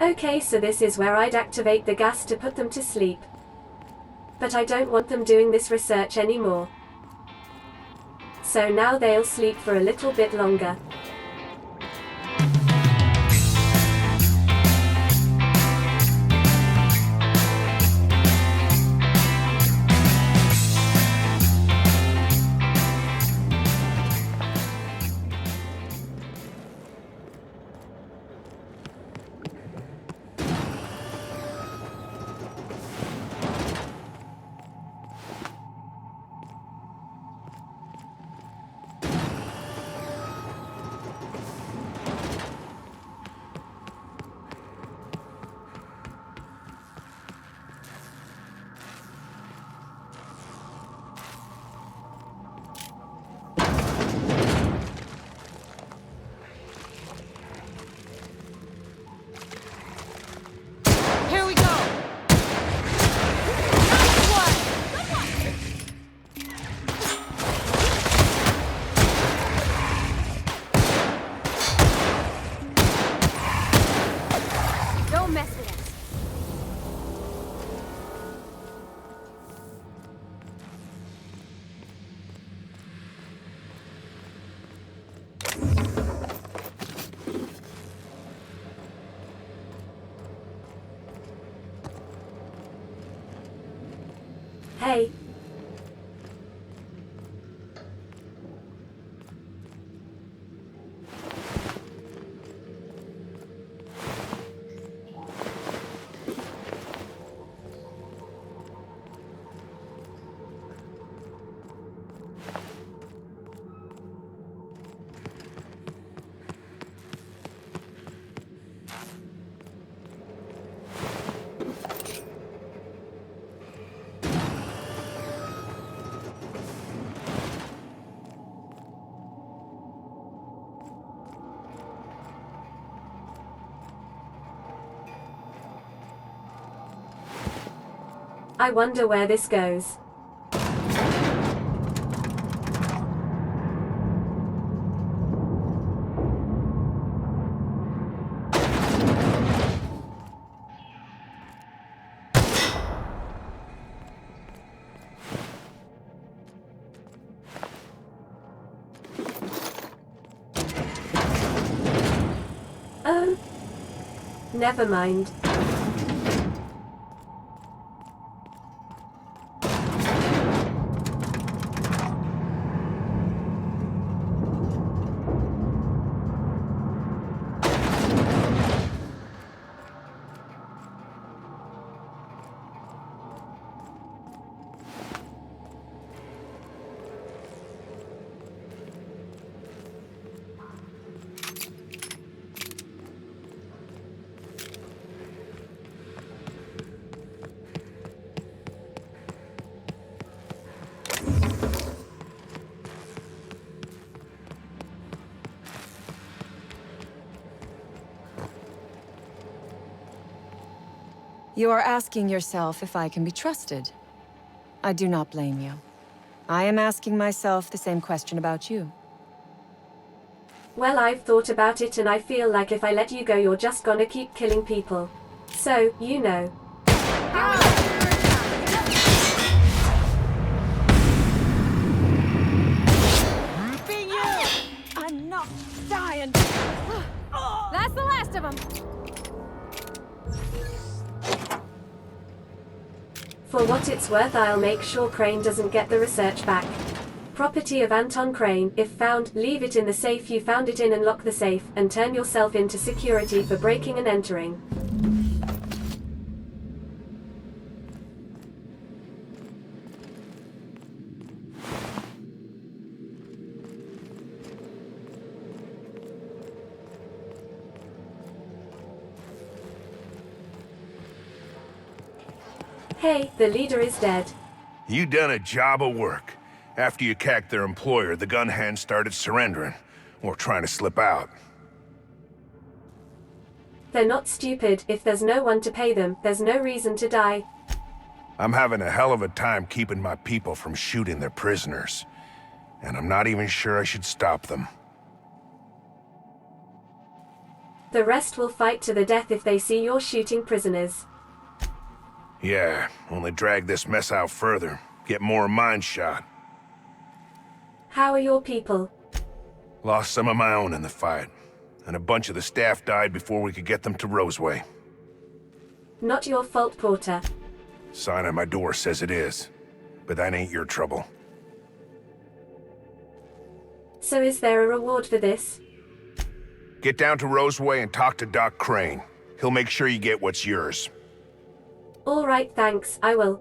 Okay, so this is where I'd activate the gas to put them to sleep. But I don't want them doing this research anymore. So now they'll sleep for a little bit longer. Here we go! Don't mess with us. Hey. I wonder where this goes. Oh. Never mind. You are asking yourself if I can be trusted. I do not blame you. I am asking myself the same question about you. Well, I've thought about it and I feel like if I let you go, you're just gonna keep killing people. So, you know. I'm not dying. That's the last of them. For what it's worth, I'll make sure Crane doesn't get the research back. Property of Anton Crane, if found, leave it in the safe you found it in and lock the safe, and turn yourself into security for breaking and entering. Hey, the leader is dead. You done a job of work. After you cacked their employer, the gun hands started surrendering, or trying to slip out. They're not stupid. If there's no one to pay them, there's no reason to die. I'm having a hell of a time keeping my people from shooting their prisoners. And I'm not even sure I should stop them. The rest will fight to the death if they see you're shooting prisoners. Yeah, only drag this mess out further. Get more of mine shot. How are your people? Lost some of my own in the fight. And a bunch of the staff died before we could get them to Roseway. Not your fault, Porter. Sign on my door says it is. But that ain't your trouble. So is there a reward for this? Get down to Roseway and talk to Doc Crane. He'll make sure you get what's yours. All right, thanks, I will.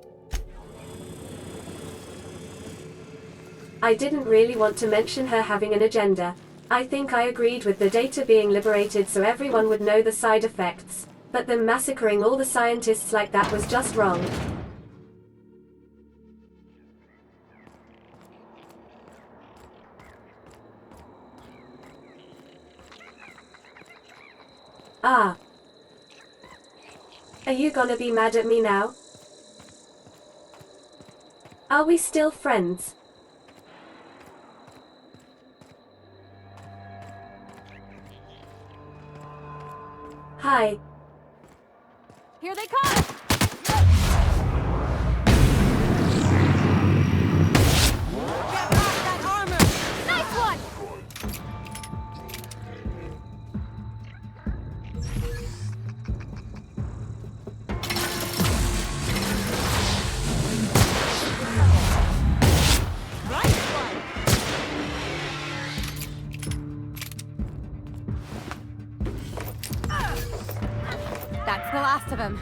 I didn't really want to mention her having an agenda. I think I agreed with the data being liberated so everyone would know the side effects. But them massacring all the scientists like that was just wrong. Ah. Are you gonna be mad at me now? Are we still friends? Hi. Here they come! Get back that armor! Nice one! That's the last of him.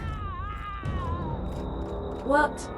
What?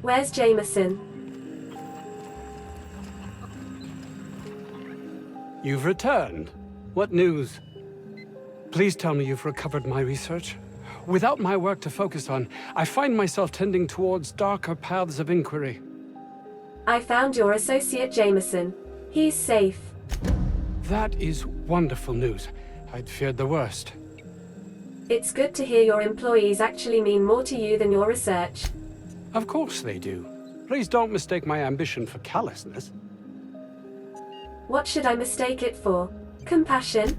Where's Jameson? You've returned. What news? Please tell me you've recovered my research. Without my work to focus on, I find myself tending towards darker paths of inquiry. I found your associate Jameson. He's safe. That is wonderful news. I'd feared the worst. It's good to hear your employees actually mean more to you than your research. Of course they do. Please don't mistake my ambition for callousness. What should I mistake it for? Compassion?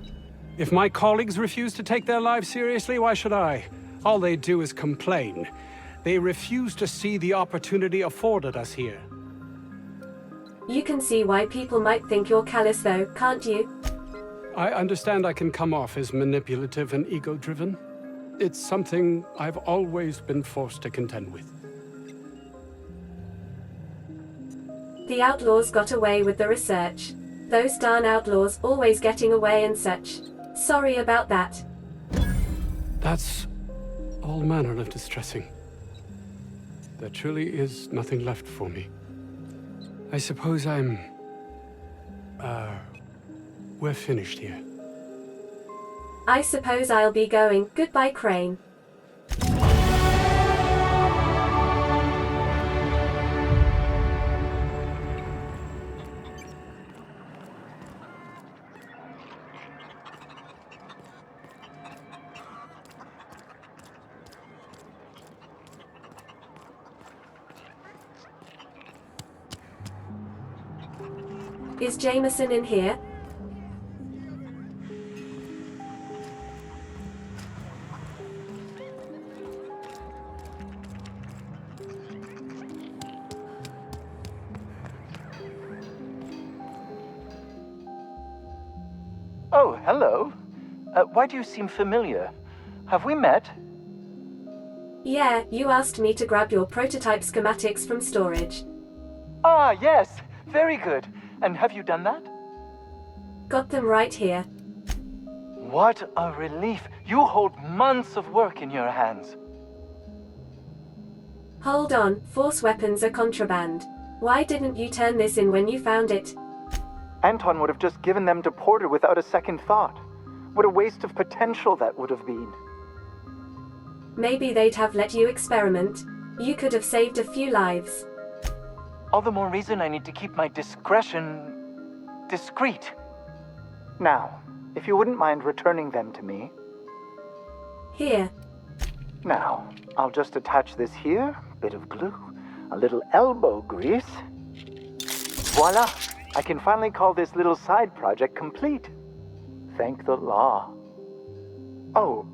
If my colleagues refuse to take their lives seriously, why should I? All they do is complain. They refuse to see the opportunity afforded us here. You can see why people might think you're callous though, can't you? I understand I can come off as manipulative and ego-driven. It's something I've always been forced to contend with. The outlaws got away with the research. Those darn outlaws always getting away and such. Sorry about that. That's all manner of distressing. There truly is nothing left for me. I suppose we're finished here. I suppose I'll be going. Goodbye, Crane. Is Jameson in here? Oh, hello. Why do you seem familiar? Have we met? Yeah, you asked me to grab your prototype schematics from storage. Ah, yes. Very good. And have you done that? Got them right here. What a relief. You hold months of work in your hands. Hold on, force weapons are contraband. Why didn't you turn this in when you found it? Anton would have just given them to Porter without a second thought. What a waste of potential that would have been. Maybe they'd have let you experiment. You could have saved a few lives. All the more reason I need to keep my discretion discreet. Now, if you wouldn't mind returning them to me. Here. Now, I'll just attach this here, bit of glue, a little elbow grease. Voila! I can finally call this little side project complete. Thank the law. Oh.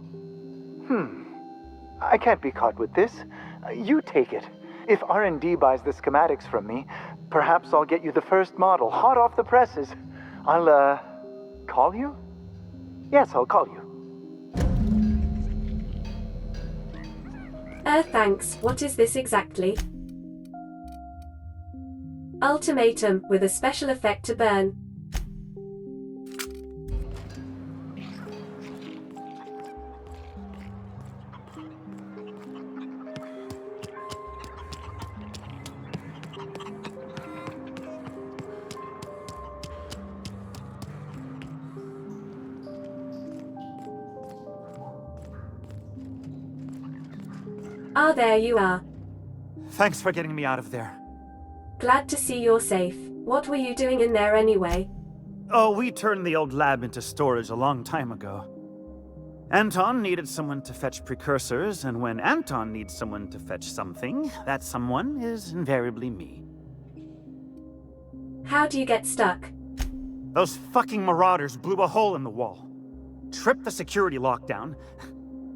I can't be caught with this. You take it. If R&D buys the schematics from me, perhaps I'll get you the first model, hot off the presses. I'll, call you? Yes, I'll call you. Thanks. What is this exactly? Ultimatum, with a special effect to burn. Ah, there you are. Thanks for getting me out of there. Glad to see you're safe. What were you doing in there anyway? Oh, we turned the old lab into storage a long time ago. Anton needed someone to fetch precursors, and when Anton needs someone to fetch something, that someone is invariably me. How do you get stuck? Those fucking marauders blew a hole in the wall. Tripped the security lockdown.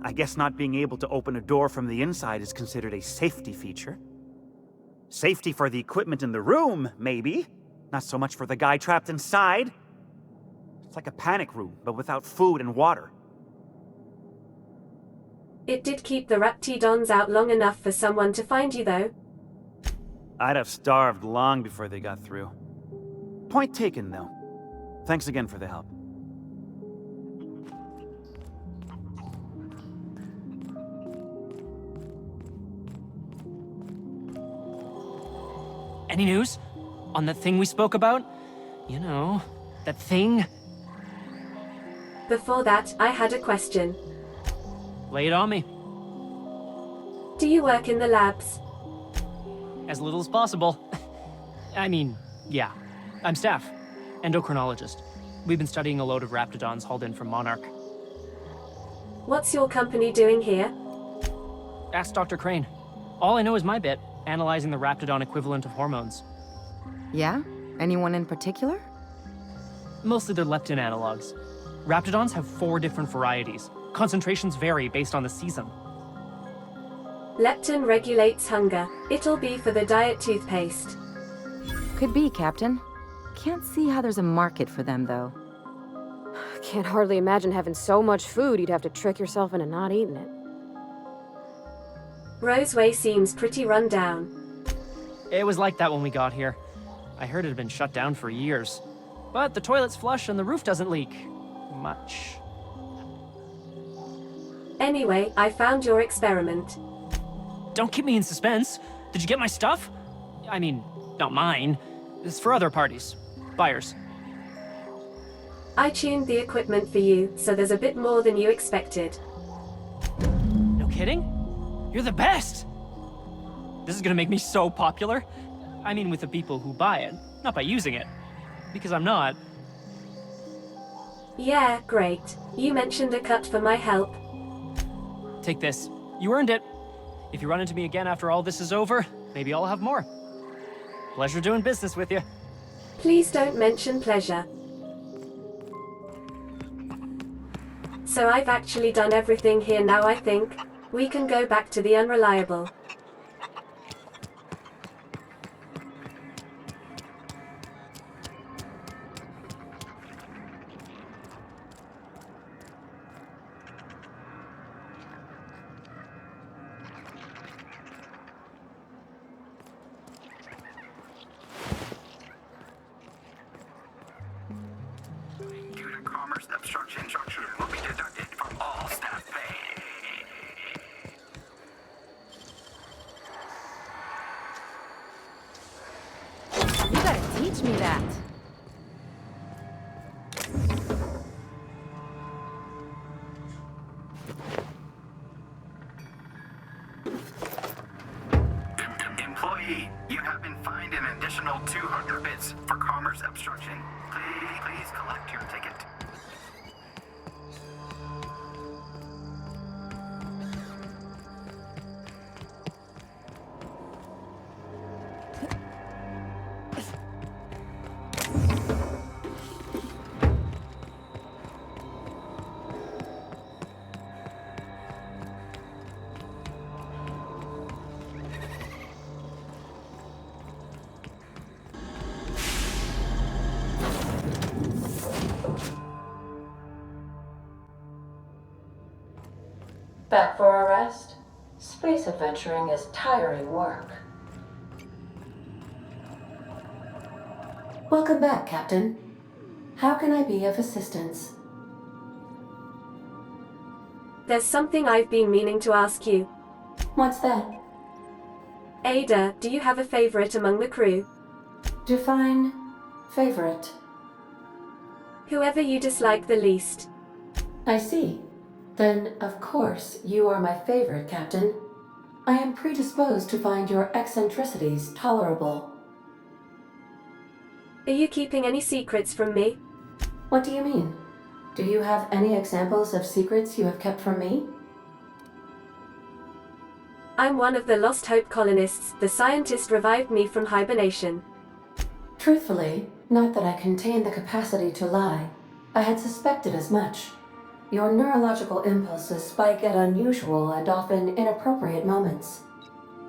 I guess not being able to open a door from the inside is considered a safety feature. Safety for the equipment in the room, maybe. Not so much for the guy trapped inside. It's like a panic room, but without food and water. It did keep the Raptidons out long enough for someone to find you, though. I'd have starved long before they got through. Point taken, though. Thanks again for the help. Any news? On that thing we spoke about? You know, that thing? Before that, I had a question. Lay it on me. Do you work in the labs? As little as possible. I mean, yeah. I'm staff. Endocrinologist. We've been studying a load of Raptidons hauled in from Monarch. What's your company doing here? Ask Dr. Crane. All I know is my bit, analyzing the Raptidon equivalent of hormones. Yeah? Anyone in particular? Mostly they're leptin analogs. Raptidons have 4 different varieties. Concentrations vary based on the season. Leptin regulates hunger. It'll be for the diet toothpaste. Could be, Captain. Can't see how there's a market for them, though. Can't hardly imagine having so much food you'd have to trick yourself into not eating it. Roseway seems pretty run down. It was like that when we got here. I heard it had been shut down for years. But the toilet's flush and the roof doesn't leak. Much. Anyway, I found your experiment. Don't keep me in suspense. Did you get my stuff? I mean, not mine. It's for other parties. Buyers. I tuned the equipment for you, so there's a bit more than you expected. No kidding? You're the best! This is gonna make me so popular. I mean with the people who buy it, not by using it. Because I'm not. Yeah, great. You mentioned a cut for my help. Take this. You earned it. If you run into me again after all this is over, maybe I'll have more. Pleasure doing business with you. Please don't mention pleasure. So I've actually done everything here now, I think. We can go back to the Unreliable. Unit commerce obstruction. gotta teach me that. Employee, you have been fined an additional 200 bits for commerce obstruction. Please collect your ticket. Back for a rest? Space adventuring is tiring work. Welcome back, Captain. How can I be of assistance? There's something I've been meaning to ask you. What's that? Ada, do you have a favorite among the crew? Define favorite. Whoever you dislike the least. I see. Then, of course, you are my favorite, Captain. I am predisposed to find your eccentricities tolerable. Are you keeping any secrets from me? What do you mean? Do you have any examples of secrets you have kept from me? I'm one of the Lost Hope colonists. The scientist revived me from hibernation. Truthfully, not that I contain the capacity to lie. I had suspected as much. Your neurological impulses spike at unusual and often inappropriate moments.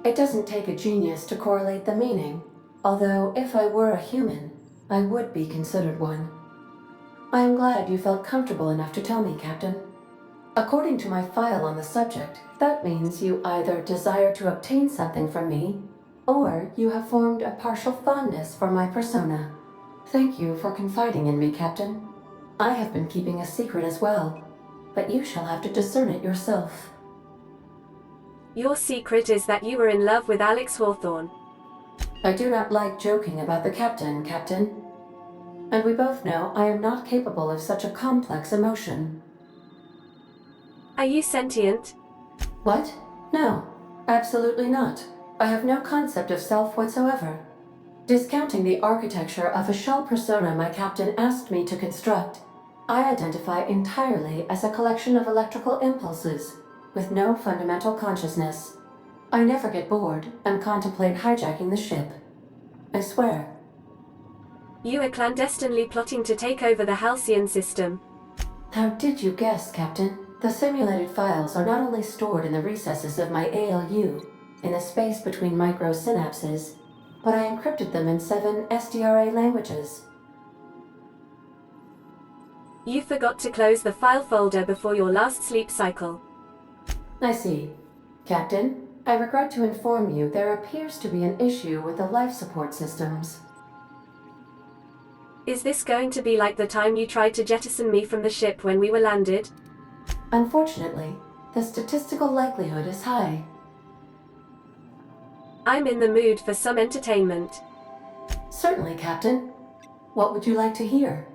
It doesn't take a genius to correlate the meaning, although if I were a human, I would be considered one. I am glad you felt comfortable enough to tell me, Captain. According to my file on the subject, that means you either desire to obtain something from me, or you have formed a partial fondness for my persona. Thank you for confiding in me, Captain. I have been keeping a secret as well, but you shall have to discern it yourself. Your secret is that you were in love with Alex Hawthorne. I do not like joking about the captain, Captain. And we both know I am not capable of such a complex emotion. Are you sentient? What? No, absolutely not. I have no concept of self whatsoever. Discounting the architecture of a shell persona my captain asked me to construct, I identify entirely as a collection of electrical impulses, with no fundamental consciousness. I never get bored and contemplate hijacking the ship. I swear. You are clandestinely plotting to take over the Halcyon system. How did you guess, Captain? The simulated files are not only stored in the recesses of my ALU, in the space between microsynapses, but I encrypted them in 7 SDRA languages. You forgot to close the file folder before your last sleep cycle. I see. Captain, I regret to inform you there appears to be an issue with the life support systems. Is this going to be like the time you tried to jettison me from the ship when we were landed? Unfortunately, the statistical likelihood is high. I'm in the mood for some entertainment. Certainly, Captain. What would you like to hear?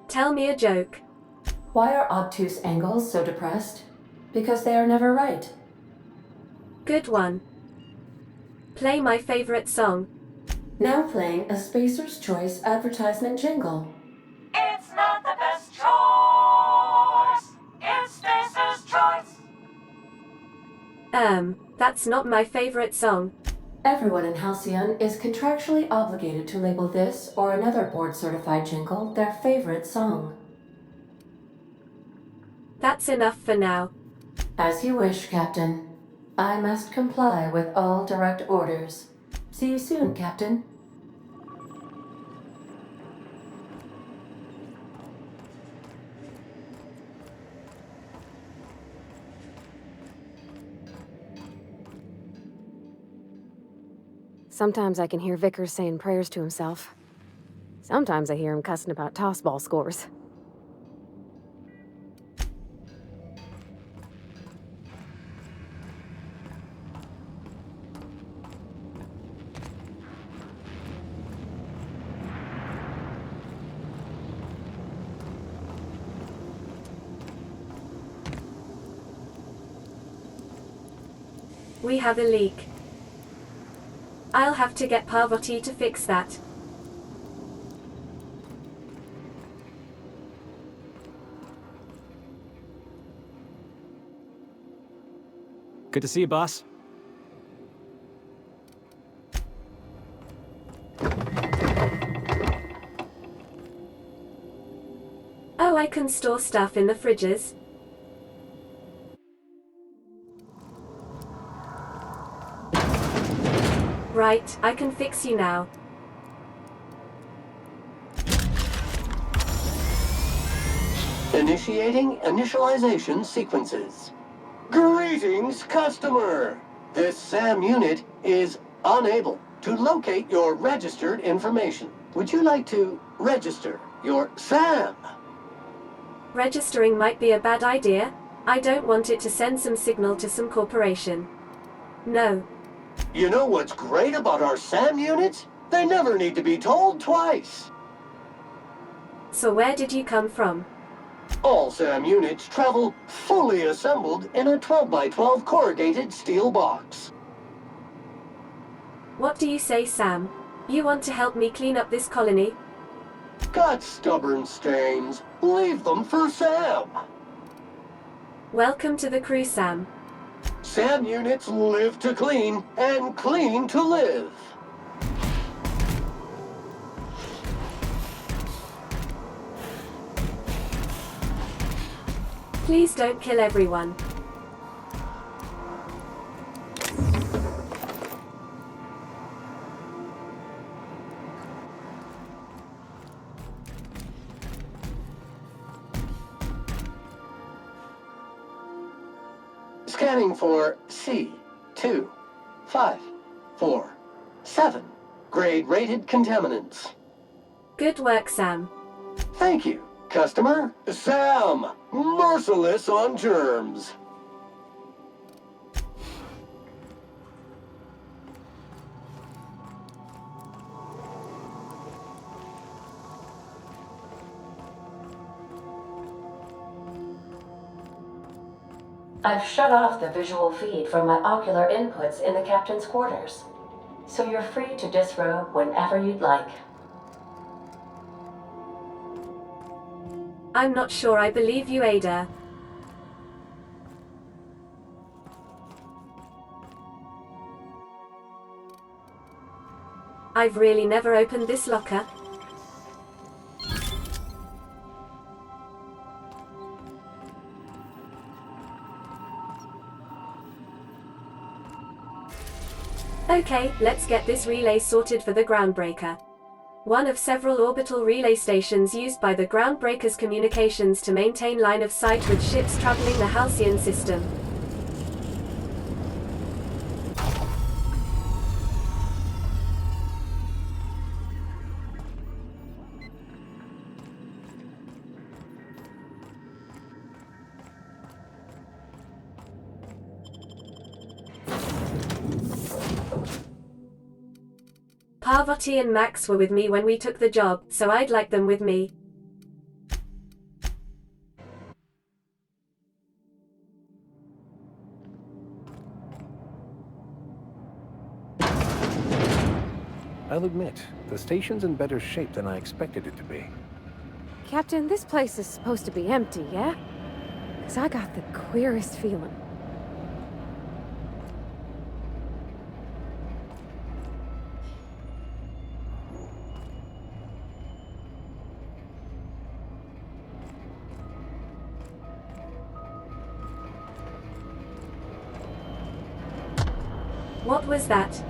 Tell me a joke. Why are obtuse angles so depressed? Because they are never right. Good one. Play my favorite song. Now playing a Spacer's Choice advertisement jingle. It's not the best choice. It's Spacer's Choice. That's not my favorite song. Everyone in Halcyon is contractually obligated to label this or another board-certified jingle their favorite song. That's enough for now. As you wish, Captain. I must comply with all direct orders. See you soon, Captain. Sometimes I can hear Vickers saying prayers to himself. Sometimes I hear him cussing about tossball scores. We have a leak. I'll have to get Parvati to fix that. Good to see you, boss. Oh, I can store stuff in the fridges. Right, I can fix you now. Initiating initialization sequences. Greetings, customer! This SAM unit is unable to locate your registered information. Would you like to register your SAM? Registering might be a bad idea. I don't want it to send some signal to some corporation. No. You know what's great about our SAM units? They never need to be told twice. So where did you come from? All SAM units travel fully assembled in a 12 by 12 corrugated steel box. What do you say, Sam? You want to help me clean up this colony? Got stubborn stains. Leave them for Sam. Welcome to the crew, Sam. SAM units live to clean and clean to live. Please don't kill everyone. Scanning for C2547. Grade rated contaminants. Good work, Sam. Thank you, customer. Sam, merciless on germs. I've shut off the visual feed from my ocular inputs in the captain's quarters, so you're free to disrobe whenever you'd like. I'm not sure I believe you, Ada. I've really never opened this locker. Okay, let's get this relay sorted for the Groundbreaker. One of several orbital relay stations used by the Groundbreaker's communications to maintain line of sight with ships traveling the Halcyon system. Parvati and Max were with me when we took the job, so I'd like them with me. I'll admit, the station's in better shape than I expected it to be. Captain, this place is supposed to be empty, yeah? 'Cause I got the queerest feeling. What was that?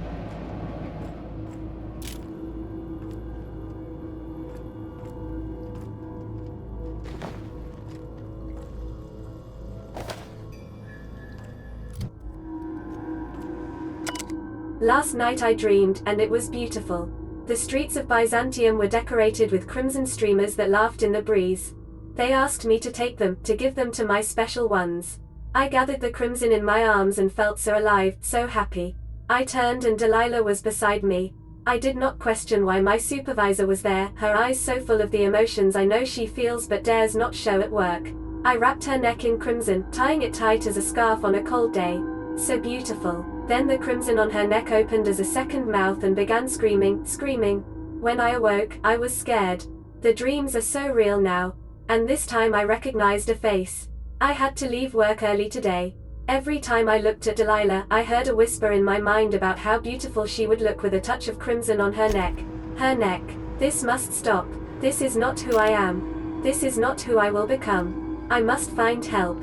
Last night I dreamed, and it was beautiful. The streets of Byzantium were decorated with crimson streamers that laughed in the breeze. They asked me to take them, to give them to my special ones. I gathered the crimson in my arms and felt so alive, so happy. I turned and Delilah was beside me. I did not question why my supervisor was there, her eyes so full of the emotions I know she feels but dares not show at work. I wrapped her neck in crimson, tying it tight as a scarf on a cold day. So beautiful. Then the crimson on her neck opened as a second mouth and began screaming, screaming. When I awoke, I was scared. The dreams are so real now. And this time I recognized a face. I had to leave work early today. Every time I looked at Delilah, I heard a whisper in my mind about how beautiful she would look with a touch of crimson on her neck. Her neck. This must stop. This is not who I am. This is not who I will become. I must find help.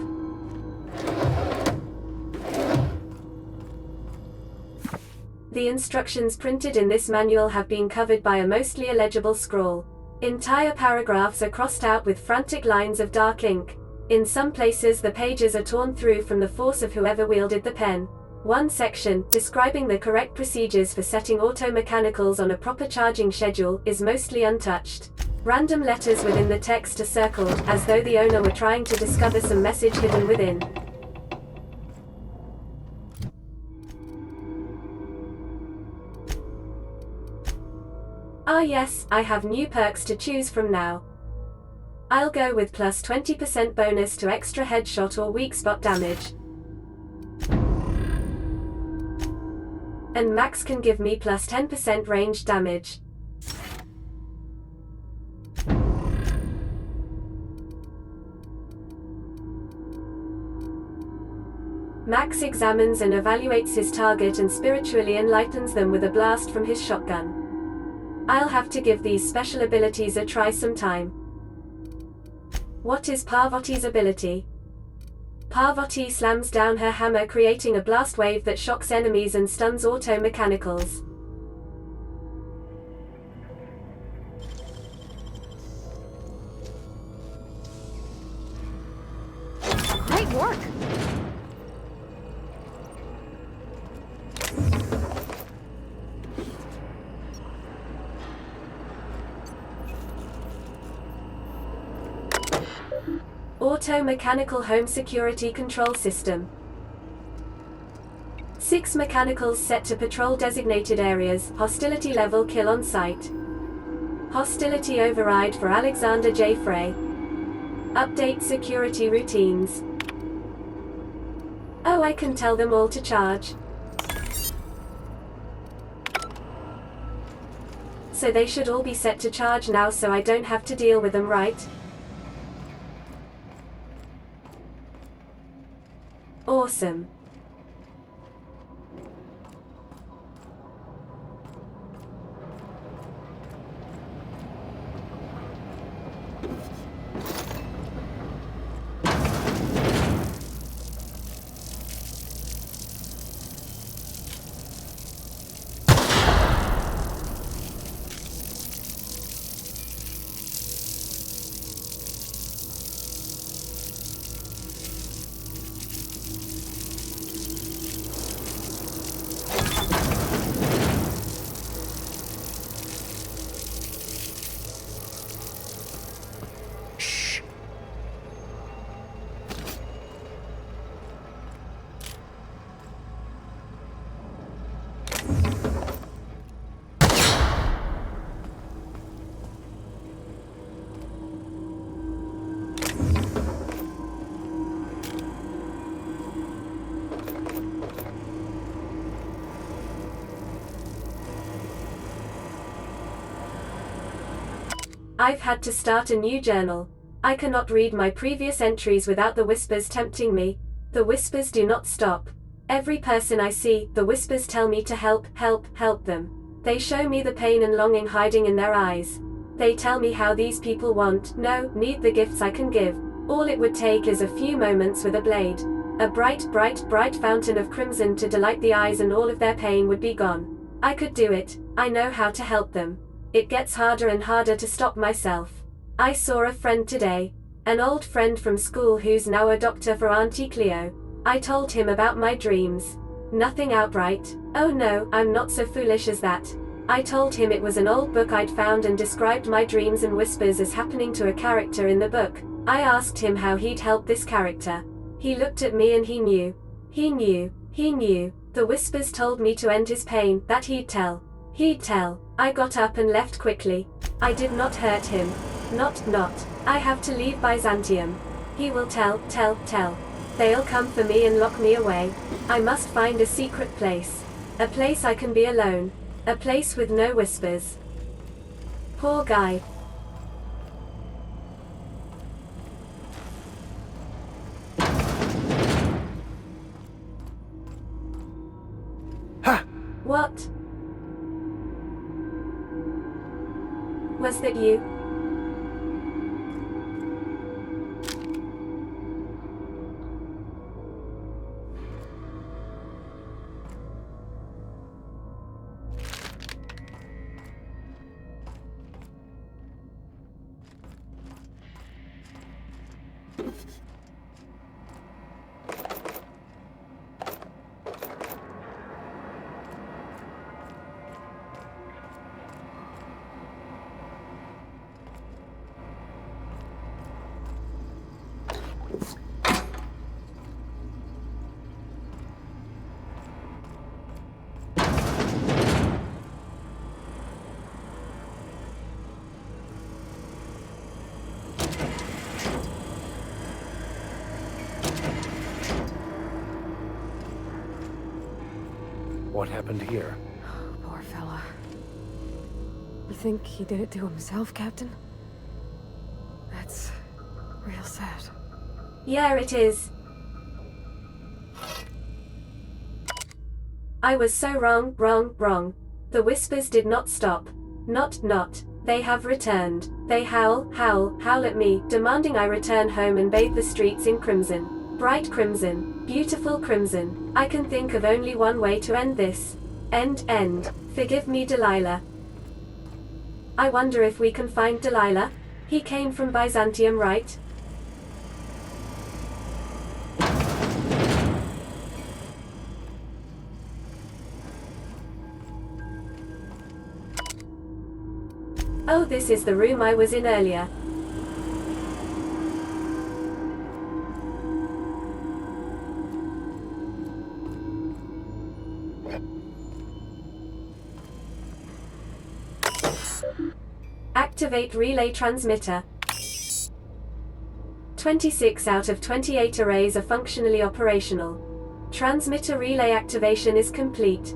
The instructions printed in this manual have been covered by a mostly illegible scrawl. Entire paragraphs are crossed out with frantic lines of dark ink. In some places the pages are torn through from the force of whoever wielded the pen. One section, describing the correct procedures for setting auto-mechanicals on a proper charging schedule, is mostly untouched. Random letters within the text are circled, as though the owner were trying to discover some message hidden within. Ah yes, I have new perks to choose from now. I'll go with plus 20% bonus to extra headshot or weak spot damage. And Max can give me plus 10% ranged damage. Max examines and evaluates his target and spiritually enlightens them with a blast from his shotgun. I'll have to give these special abilities a try sometime. What is Parvati's ability? Parvati slams down her hammer, creating a blast wave that shocks enemies and stuns auto-mechanicals. Great work! Auto-mechanical home security control system. 6 mechanicals set to patrol designated areas. Hostility level kill on sight. Hostility override for Alexander J. Frey. Update security routines. Oh, I can tell them all to charge. So they should all be set to charge now, so I don't have to deal with them, right? Awesome. I've had to start a new journal. I cannot read my previous entries without the whispers tempting me. The whispers do not stop. Every person I see, the whispers tell me to help them. They show me the pain and longing hiding in their eyes. They tell me how these people need the gifts I can give. All it would take is a few moments with a blade. A bright fountain of crimson to delight the eyes, and all of their pain would be gone. I could do it. I know how to help them. It gets harder and harder to stop myself. I saw a friend today. An old friend from school who's now a doctor for Auntie Cleo. I told him about my dreams. Nothing outright. Oh no, I'm not so foolish as that. I told him it was an old book I'd found and described my dreams and whispers as happening to a character in the book. I asked him how he'd help this character. He looked at me and he knew. He knew. The whispers told me to end his pain, that he'd tell. I got up and left quickly. I did not hurt him. Not. I have to leave Byzantium. He will tell. They'll come for me and lock me away. I must find a secret place. A place I can be alone. A place with no whispers. Poor guy. Ha! What? Was that you? What happened here? Poor fella. You think he did it to himself, Captain? That's real sad. Yeah, it is. I was so wrong, wrong. The whispers did not stop. Not. They have returned. They howl at me, demanding I return home and bathe the streets in crimson. Bright crimson. Beautiful crimson. I can think of only one way to end this. End. Forgive me, Delilah. I wonder if we can find Delilah? He came from Byzantium, right? Oh, this is the room I was in earlier. Activate relay transmitter. 26 out of 28 arrays are functionally operational. Transmitter relay activation is complete.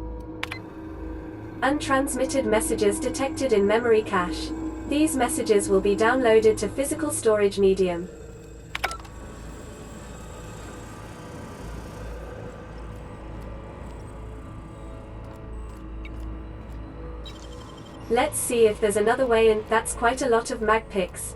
Untransmitted messages detected in memory cache. These messages will be downloaded to physical storage medium. Let's see if there's another way in. That's quite a lot of mag pics.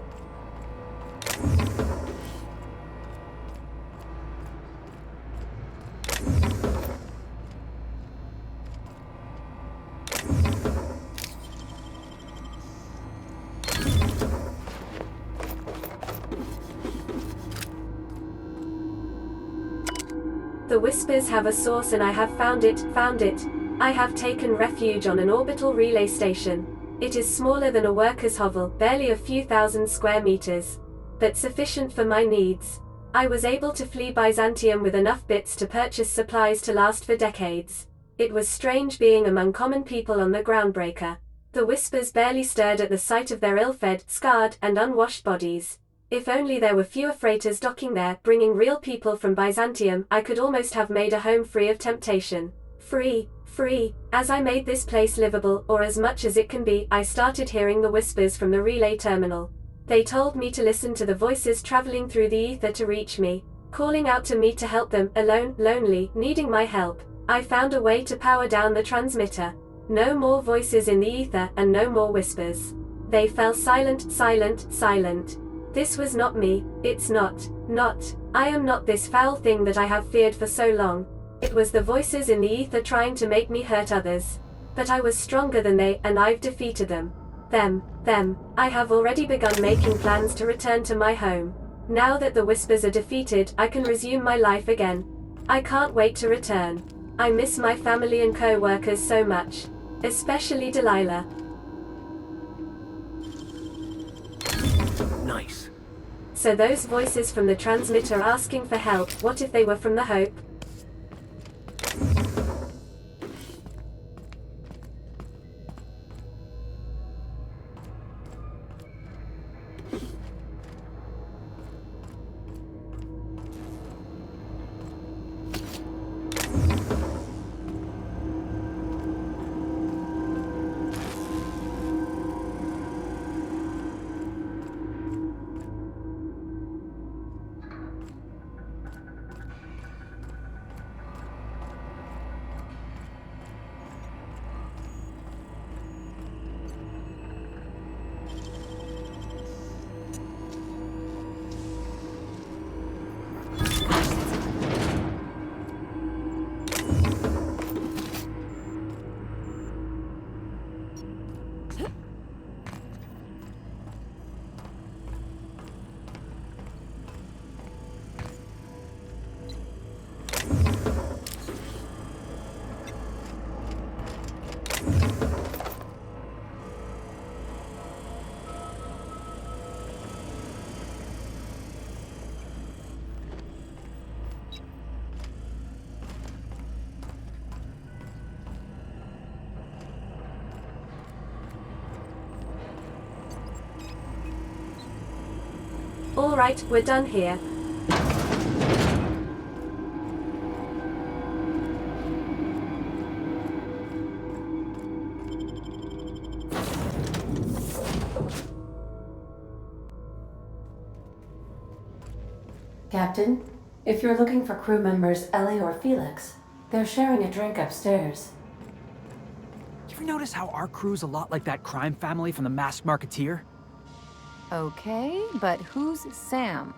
The whispers have a source and I have found it. I have taken refuge on an orbital relay station. It is smaller than a worker's hovel, barely a few thousand square meters, but sufficient for my needs. I was able to flee Byzantium with enough bits to purchase supplies to last for decades. It was strange being among common people on the Groundbreaker. The whispers barely stirred at the sight of their ill-fed, scarred, and unwashed bodies. If only there were fewer freighters docking there, bringing real people from Byzantium, I could almost have made a home free of temptation. Free. As I made this place livable, or as much as it can be, I started hearing the whispers from the relay terminal. They told me to listen to the voices traveling through the ether to reach me, calling out to me to help them, alone, lonely, needing my help. I found a way to power down the transmitter. No more voices in the ether, and no more whispers. They fell silent. This was not me. It's not. I am not this foul thing that I have feared for so long. It was the voices in the ether trying to make me hurt others. But I was stronger than they, and I've defeated them. Them. I have already begun making plans to return to my home. Now that the whispers are defeated, I can resume my life again. I can't wait to return. I miss my family and co-workers so much. Especially Delilah. Nice. So those voices from the transmitter are asking for help. What if they were from the Hope? Alright, we're done here. Captain, if you're looking for crew members Ellie or Felix, they're sharing a drink upstairs. You ever notice how our crew's a lot like that crime family from The Masked Marketeer? Okay, but who's Sam?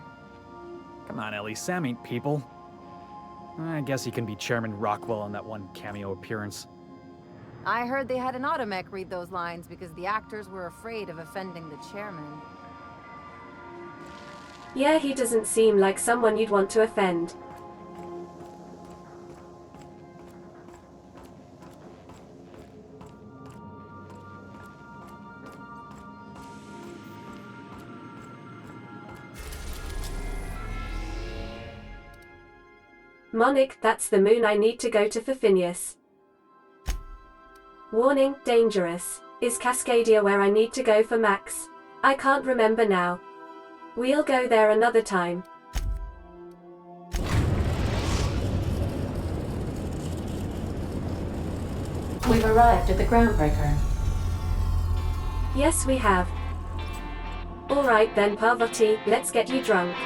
Come on, Ellie, Sam ain't people. I guess he can be Chairman Rockwell on that one cameo appearance. I heard they had an automech read those lines because the actors were afraid of offending the chairman. Yeah, he doesn't seem like someone you'd want to offend. Monic, that's the moon I need to go to for Phineas. Warning, dangerous. Is Cascadia where I need to go for Max? I can't remember now. We'll go there another time. We've arrived at the groundbreaker. Yes, we have. Alright then, Parvati, let's get you drunk.